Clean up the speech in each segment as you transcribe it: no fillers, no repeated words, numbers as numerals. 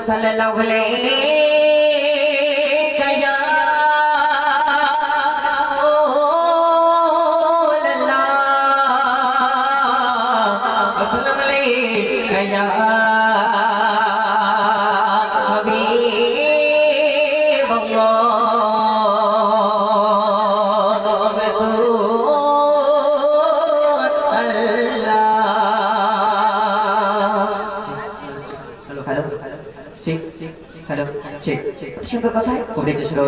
sallallahu alaihi সুন্দর কথা খুব দেখছে সুন্দর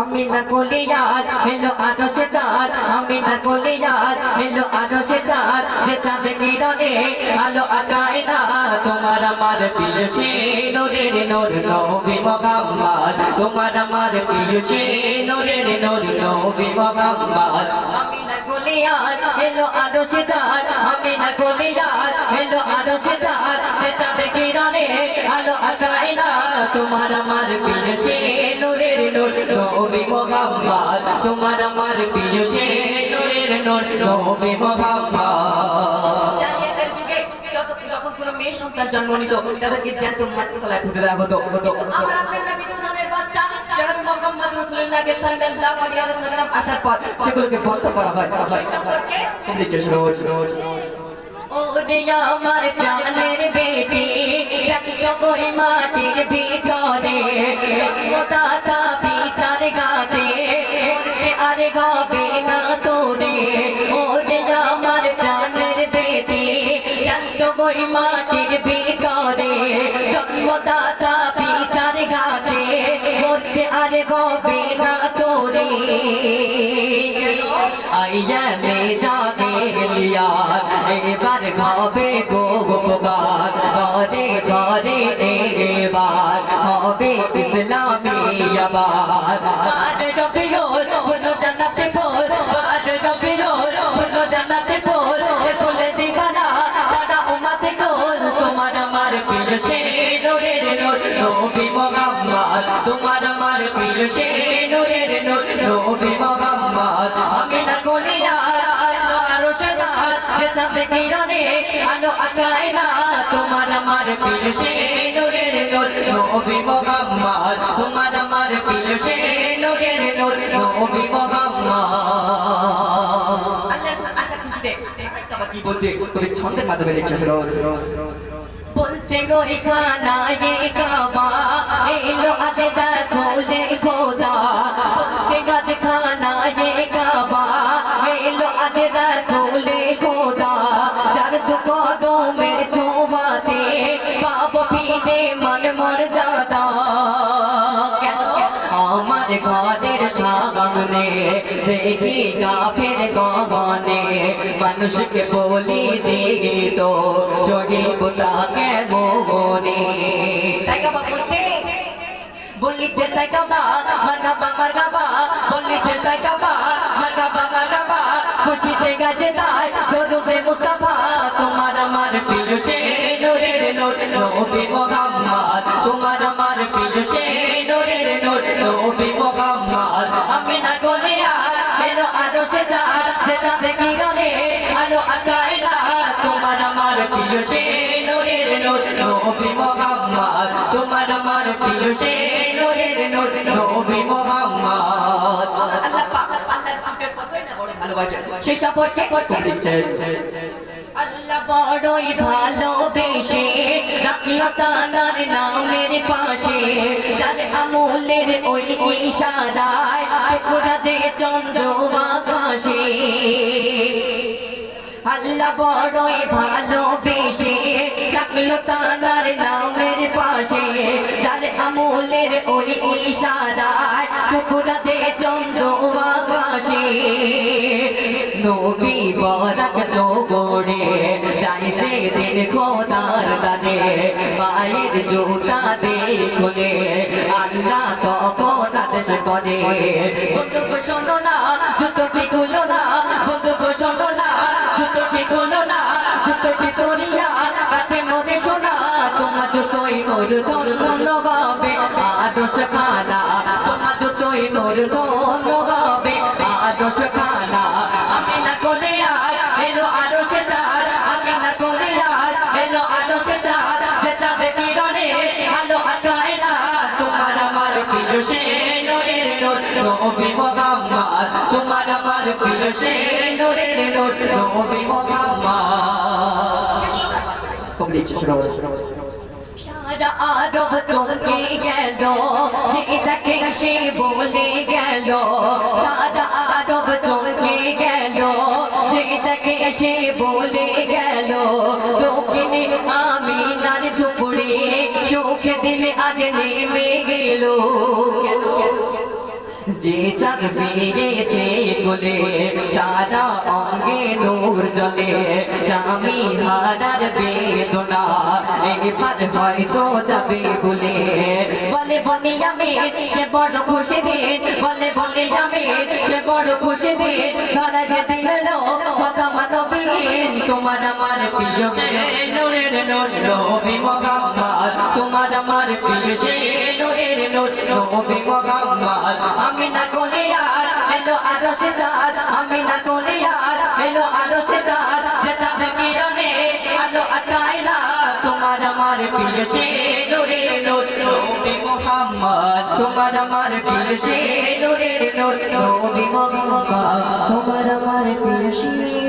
আমিনা কোলিয়াত হেলো আদর্শে চাঁদ আমিনা কোলিয়াত হেলো আদর্শে চাঁদ যে চাঁদ কিরণে আলো আকায় না তোমার আমার প্রিয় সে নূরের নূর নবী মুহাম্মদ তোমার আমার প্রিয় সে নূরের নূর নবী মুহাম্মদ আমিনা কোলিয়াত হেলো আদর্শে চাঁদ আমিনা কোলিয়াত হেলো আদর্শে চাঁদ যে চাঁদ কিরণে আলো আকায় না তোমার আমার প্রিয় সে নূরের নূর নবী মুহাম্মদ তোমার আমার প্রিয় সে নূরের নূর নবী মুহাম্মদ জাহিলিয়াতের যুগে যখন কোন মেয়ে সন্তান জন্ম নিত তাদেরকে জ্যান্ত মাটির তলায় পুঁতে দেওয়া হতো আমার আপনার নবী দুধের বাচ্চা জনাব মুহাম্মদ রাসূলুল্লাহ সাল্লাল্লাহু আলাইহি ওয়াসাল্লাম আসার পর সেগুলোকে বন্ধ করা হয় সম্পর্কে কোন দিকে শুনো ও দিয়া আমার প্রাণের বেবি জন্ম কই মাটির ভিতরে জন্মদাতা পিতার গাতে মরতে আর গাবে না তোরে ও দিয়া আমার প্রাণের বেবি জন্ম কই মাটির ভিতরে জন্মদাতা পিতার গাতে মরতে আর গাবে না তোরে আইয়া মে জাগে লিয়া এবার গাবে গো গান ঘরে ঘরে এবার হবে ইসলামী আবাদ আর রবিউল বলো জান্নাতে পড় আর রবিউল বলো জান্নাতে পড় সে ফুলে দিবানা সারা উম্মতে গোল তোমার আমার প্রিয় সে নূরের নূর নবী মুহাম্মদ তোমার আমার প্রিয় সে নূরের নূর নবী মুহাম্মদ আমিনা কোলিয়া চাঁদ কিরণে আলো আকায় না তোমার আমার প্রিয় সে নূরের নূর নবী মুহাম্মদ তোমার আমার প্রিয় সে নূরের নূর নবী মুহাম্মদ আল্লাহর আশা খুশিতে একটা কি বলছে তুমি ছন্দের মাধ্যমে লিখছো বলছে গো এখানা এ কাবা এলো আদে রাসূলে খোদা বলছে গাজ খানা এ কাবা এলো আদে রাসূলে খোদা যার দু কদমের ছোঁয়াতে পাবো ফিরে মন মর্যাদা আমার ঘরের সামনে দেখি কাফের গহনে মানুষকে বলি দিই তো শরীফ তাকে মোহনে তাই কাবা বলছে বলিছে তাই কাবা মারহাবা মারহাবা বলিছে তাই কাবা মারহাবা মারহাবা খুশিতে গাছে তাই দরুদে মুস্তাফা তোমার আমার প্রিয় সে নূরের নূর নবী মুহাম্মদ তোমার আমার প্রিয় সে নূরের নূর নবী মুহাম্মদ আমিনা কোলিয়া এলো আদর্শে চাঁদ যে চাঁদ কিরণে আলো আকায় না তোমার আমার প্রিয় সে নূরের নূর নবী মুহাম্মদ তোমার আমার প্রিয় সে নূরের নূর নবী মুহাম্মদ আল্লাহ পাক আল্লাহর পাকের কতই না বড় ভালোবাসা সেই সম্পর্কে কোন দিচ্ছে আল্লাহ বড়ই ভালোবেসে রাখলো তার নামের পাশে যার আমলের ওই ইশারায় টুকরা যে চন্দ্র আকাশে আল্লাহ বড়ই ভালোবেসে রাখলো তার নামের পাশে যার আমলের ওই ইশারায় টুকরা যে চন্দ্র আকাশে নবী বরাক জোগড়ে যাই যে দিন খোদার দানে মায়ের জুতা যে খুলে আল্লাহ তখন আদেশ করে বন্ধু শোনো না জুতোটি খুলো না বন্ধু শোনো না জুতোটি খুলো না জুতোটি করিয়া কাছে মরে শোনা তোমার যতই মোর ধন্য গাবে আদর্শ খানা তোমার যতই মোর ধন্য গাবে আদর্শ খানা আমি না কোলে আর এলো আদর্শ চাঁদ আমি না কোলে আর এলো আদর্শ চাঁদ যে চাঁদে কিরণে আলো আটকায় না তোমার আমার প্রিয় সে নূরের নূর নবী মুহাম্মদ তোমার আমার প্রিয় সে নূরের নূর নবী মুহাম্মদ সারা আরব চমকে গেল যে তাকে সে বলে গেল সারা আরব চমকে গেল যে তাকে সে বলে গেল দক্ষিণে আমিনার ঝুপড়ে সুখে দিলে আজ নেমে গেল যে চাঁদ পেয়েছে কোলে সারা অঙ্গে নূর জ্বলে স্বামী হারার বেদনা এবার হয়তো যাবে বলে বলে বলে আমি সে বড় খুশি দিন বলে বলে আমি সে বড় খুশি দিন ধরা যে দিল কথা মানবীন তোমার আমার প্রিয় নূরের নূর নবী মুহাম্মদ তোমার আমার প্রিয় সে নূরের নূর নবী মুহাম্মদ আমি না কোলে আর এলো আদর্শ চাঁদ আমি না কোলে আর এলো আদর্শ চাঁদ যে চাঁদ কিরণে আলো আটকায় না তোমার আমার প্রিয় সে নূরের নূর নবী মুহাম্মদ তোমার আমার প্রিয় সে নূরের নূর নবী মুহাম্মদ তোমার আমার প্রিয় সে